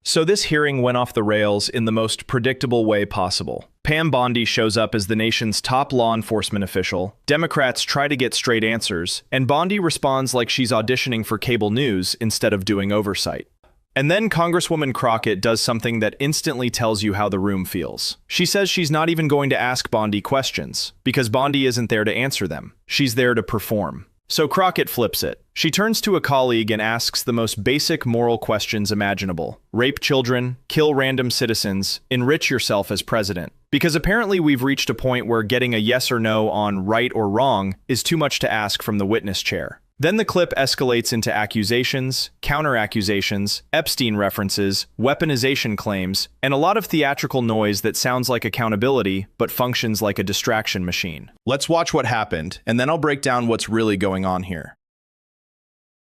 So this hearing went off the rails in the most predictable way possible. Pam Bondi shows up as the nation's top law enforcement official, Democrats try to get straight answers, and Bondi responds like she's auditioning for cable news instead of doing oversight. And then Congresswoman Crockett does something that instantly tells you how the room feels. She says she's not even going to ask Bondi questions, because Bondi isn't there to answer them. She's there to perform. So Crockett flips it. She turns to a colleague and asks the most basic moral questions imaginable. Rape children, kill random citizens, enrich yourself as president. Because apparently we've reached a point where getting a yes or no on right or wrong is too much to ask from the witness chair. Then the clip escalates into accusations, counter-accusations, Epstein references, weaponization claims, and a lot of theatrical noise that sounds like accountability but functions like a distraction machine. Let's watch what happened, and then I'll break down what's really going on here.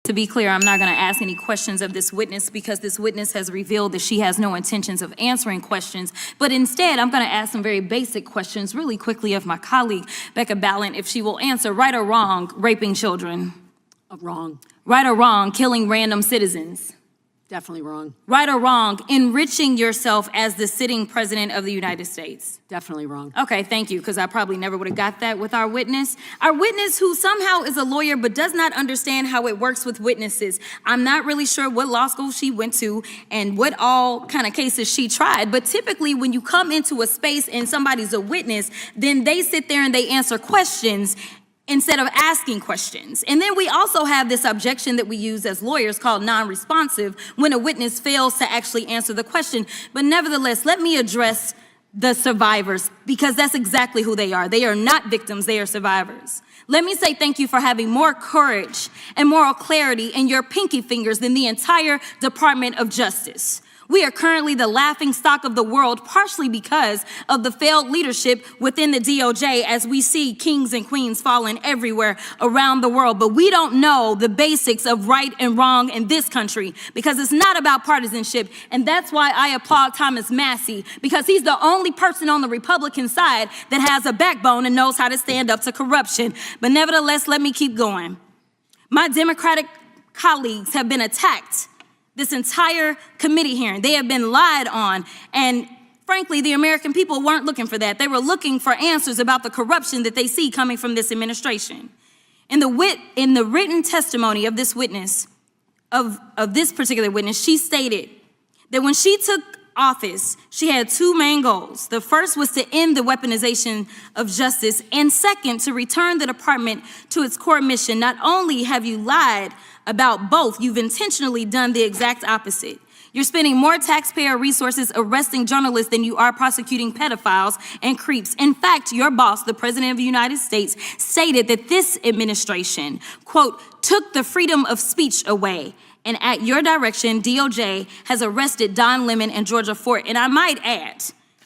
To be clear, I'm not going to ask any questions of this witness because this witness has revealed that she has no intentions of answering questions. But instead, I'm going to ask some very basic questions really quickly of my colleague, Becca Ballant, if she will answer right or wrong, raping children. Wrong. Right or wrong, killing random citizens. Definitely wrong. Right or wrong, enriching yourself as the sitting president of the United States. Definitely wrong. Okay, thank you, because I probably never would have got that with our witness. Our witness who somehow is a lawyer but does not understand how it works with witnesses. I'm not really sure what law school she went to and what all kind of cases she tried, but typically when you come into a space and somebody's a witness, then they sit there and they answer questions instead of asking questions. And then we also have this objection that we use as lawyers called non-responsive when a witness fails to actually answer the question. But nevertheless, let me address the survivors because that's exactly who they are. They are not victims, they are survivors. Let me say thank you for having more courage and moral clarity in your pinky fingers than the entire Department of Justice. We are currently the laughing stock of the world, partially because of the failed leadership within the DOJ as we see kings and queens falling everywhere around the world. But we don't know the basics of right and wrong in this country because it's not about partisanship. And that's why I applaud Thomas Massie, because he's the only person on the Republican side that has a backbone and knows how to stand up to corruption. But nevertheless, let me keep going. My Democratic colleagues have been attacked this entire committee hearing. They have been lied on. And frankly, the American people weren't looking for that. They were looking for answers about the corruption that they see coming from this administration. In the written testimony of this witness, of this particular witness, she stated that when she took office, she had two main goals. The first was to end the weaponization of justice, and second, to return the department to its core mission. Not only have you lied about both, you've intentionally done the exact opposite. You're spending more taxpayer resources arresting journalists than you are prosecuting pedophiles and creeps. In fact, your boss, the President of the United States, stated that this administration, quote, took the freedom of speech away. And at your direction, DOJ has arrested Don Lemon and Georgia Fort. And I might add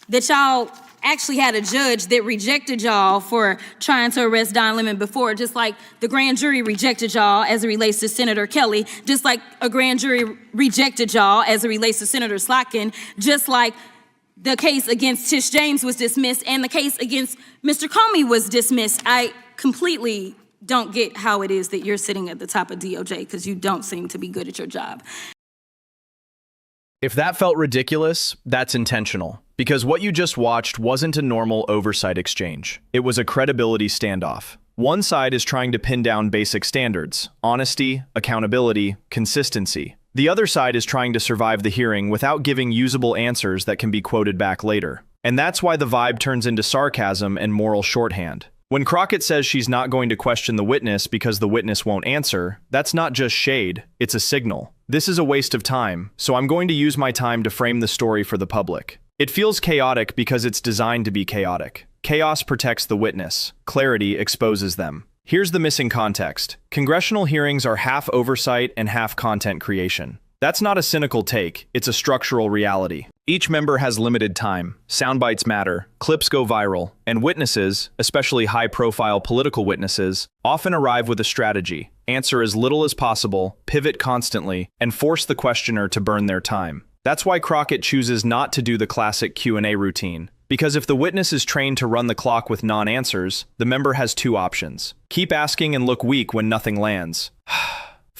that y'all actually had a judge that rejected y'all for trying to arrest Don Lemon before, just like the grand jury rejected y'all as it relates to Senator Kelly, just like a grand jury rejected y'all as it relates to Senator Slotkin, just like the case against Tish James was dismissed and the case against Mr. Comey was dismissed. I completely don't get how it is that you're sitting at the top of DOJ because you don't seem to be good at your job. If that felt ridiculous, that's intentional. Because what you just watched wasn't a normal oversight exchange. It was a credibility standoff. One side is trying to pin down basic standards: honesty, accountability, consistency. The other side is trying to survive the hearing without giving usable answers that can be quoted back later. And that's why the vibe turns into sarcasm and moral shorthand. When Crockett says she's not going to question the witness because the witness won't answer, that's not just shade, it's a signal. This is a waste of time, so I'm going to use my time to frame the story for the public. It feels chaotic because it's designed to be chaotic. Chaos protects the witness. Clarity exposes them. Here's the missing context. Congressional hearings are half oversight and half content creation. That's not a cynical take, it's a structural reality. Each member has limited time, sound bites matter, clips go viral, and witnesses, especially high-profile political witnesses, often arrive with a strategy: answer as little as possible, pivot constantly, and force the questioner to burn their time. That's why Crockett chooses not to do the classic Q&A routine. Because if the witness is trained to run the clock with non-answers, the member has two options: keep asking and look weak when nothing lands.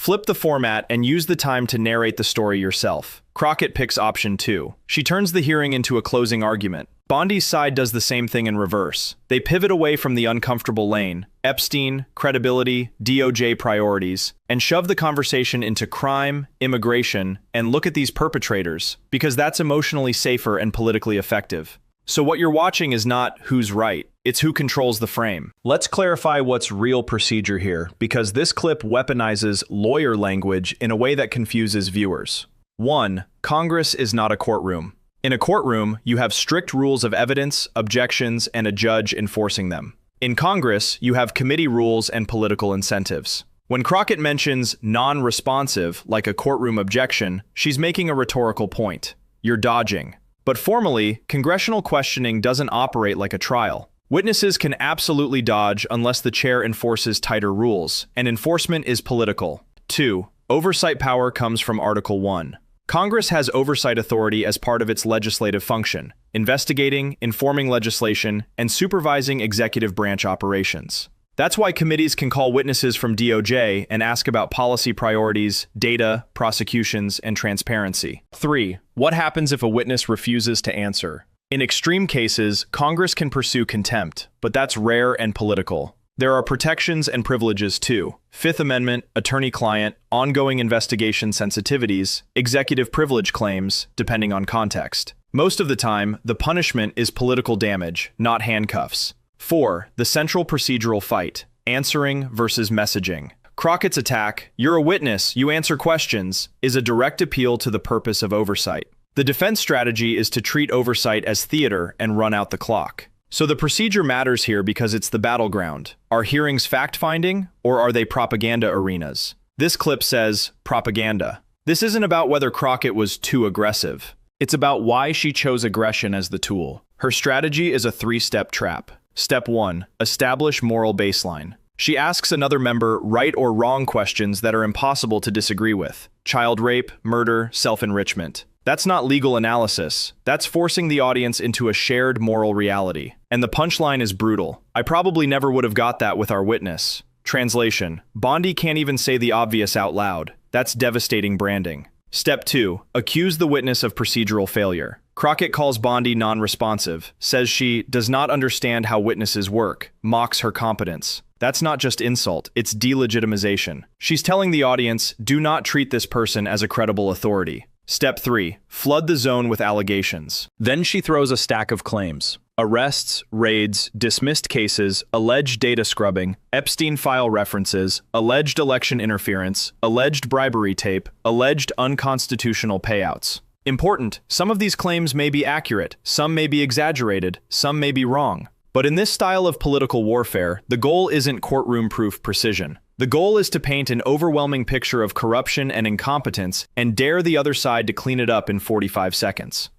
Flip the format and use the time to narrate the story yourself. Crockett picks option 2. She turns the hearing into a closing argument. Bondi's side does the same thing in reverse. They pivot away from the uncomfortable lane, Epstein, credibility, DOJ priorities, and shove the conversation into crime, immigration, and look at these perpetrators, because that's emotionally safer and politically effective. So what you're watching is not who's right, it's who controls the frame. Let's clarify what's real procedure here, because this clip weaponizes lawyer language in a way that confuses viewers. 1. Congress is not a courtroom. In a courtroom, you have strict rules of evidence, objections, and a judge enforcing them. In Congress, you have committee rules and political incentives. When Crockett mentions non-responsive, like a courtroom objection, she's making a rhetorical point. You're dodging. But formally, congressional questioning doesn't operate like a trial. Witnesses can absolutely dodge unless the chair enforces tighter rules, and enforcement is political. 2. Oversight power comes from Article 1. Congress has oversight authority as part of its legislative function, investigating, informing legislation, and supervising executive branch operations. That's why committees can call witnesses from DOJ and ask about policy priorities, data, prosecutions, and transparency. 3. What happens if a witness refuses to answer? In extreme cases, Congress can pursue contempt, but that's rare and political. There are protections and privileges too. Fifth Amendment, attorney-client, ongoing investigation sensitivities, executive privilege claims, depending on context. Most of the time, the punishment is political damage, not handcuffs. 4. The central procedural fight, answering versus messaging. Crockett's attack, "You're a witness, you answer questions," is a direct appeal to the purpose of oversight. The defense strategy is to treat oversight as theater and run out the clock. So the procedure matters here because it's the battleground. Are hearings fact-finding, or are they propaganda arenas? This clip says, propaganda. This isn't about whether Crockett was too aggressive. It's about why she chose aggression as the tool. Her strategy is a 3-step trap. Step 1. Establish moral baseline. She asks another member right or wrong questions that are impossible to disagree with. Child rape, murder, self-enrichment. That's not legal analysis. That's forcing the audience into a shared moral reality. And the punchline is brutal. I probably never would have got that with our witness. Translation. Bondi can't even say the obvious out loud. That's devastating branding. Step 2. Accuse the witness of procedural failure. Crockett calls Bondi non-responsive, says she does not understand how witnesses work, mocks her competence. That's not just insult, it's delegitimization. She's telling the audience, do not treat this person as a credible authority. Step 3. Flood the zone with allegations. Then she throws a stack of claims. Arrests, raids, dismissed cases, alleged data scrubbing, Epstein file references, alleged election interference, alleged bribery tape, alleged unconstitutional payouts. Important, some of these claims may be accurate, some may be exaggerated, some may be wrong. But in this style of political warfare, the goal isn't courtroom-proof precision. The goal is to paint an overwhelming picture of corruption and incompetence and dare the other side to clean it up in 45 seconds.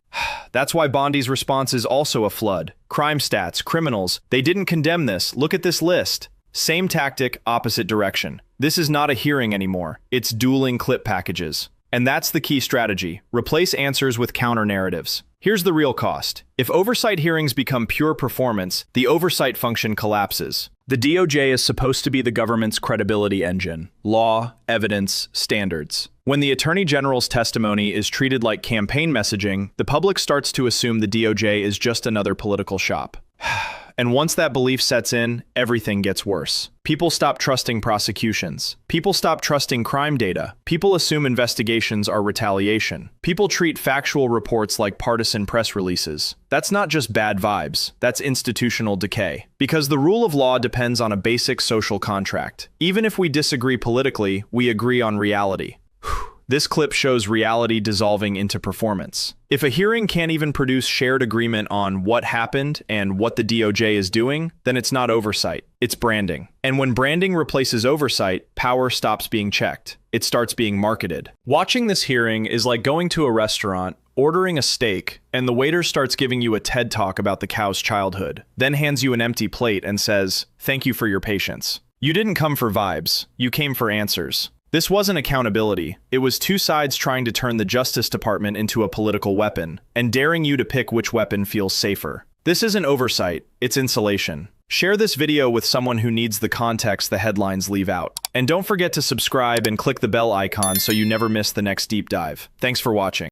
That's why Bondi's response is also a flood. Crime stats, criminals, they didn't condemn this, look at this list. Same tactic, opposite direction. This is not a hearing anymore, it's dueling clip packages. And that's the key strategy, replace answers with counter-narratives. Here's the real cost. If oversight hearings become pure performance, the oversight function collapses. The DOJ is supposed to be the government's credibility engine. Law, evidence, standards. When the Attorney General's testimony is treated like campaign messaging, the public starts to assume the DOJ is just another political shop. And once that belief sets in, everything gets worse. People stop trusting prosecutions. People stop trusting crime data. People assume investigations are retaliation. People treat factual reports like partisan press releases. That's not just bad vibes, that's institutional decay. Because the rule of law depends on a basic social contract. Even if we disagree politically, we agree on reality. This clip shows reality dissolving into performance. If a hearing can't even produce shared agreement on what happened and what the DOJ is doing, then it's not oversight, it's branding. And when branding replaces oversight, power stops being checked. It starts being marketed. Watching this hearing is like going to a restaurant, ordering a steak, and the waiter starts giving you a TED talk about the cow's childhood, then hands you an empty plate and says, "Thank you for your patience." You didn't come for vibes, you came for answers. This wasn't accountability, it was two sides trying to turn the Justice Department into a political weapon, and daring you to pick which weapon feels safer. This isn't oversight, it's insulation. Share this video with someone who needs the context the headlines leave out. And don't forget to subscribe and click the bell icon so you never miss the next deep dive. Thanks for watching.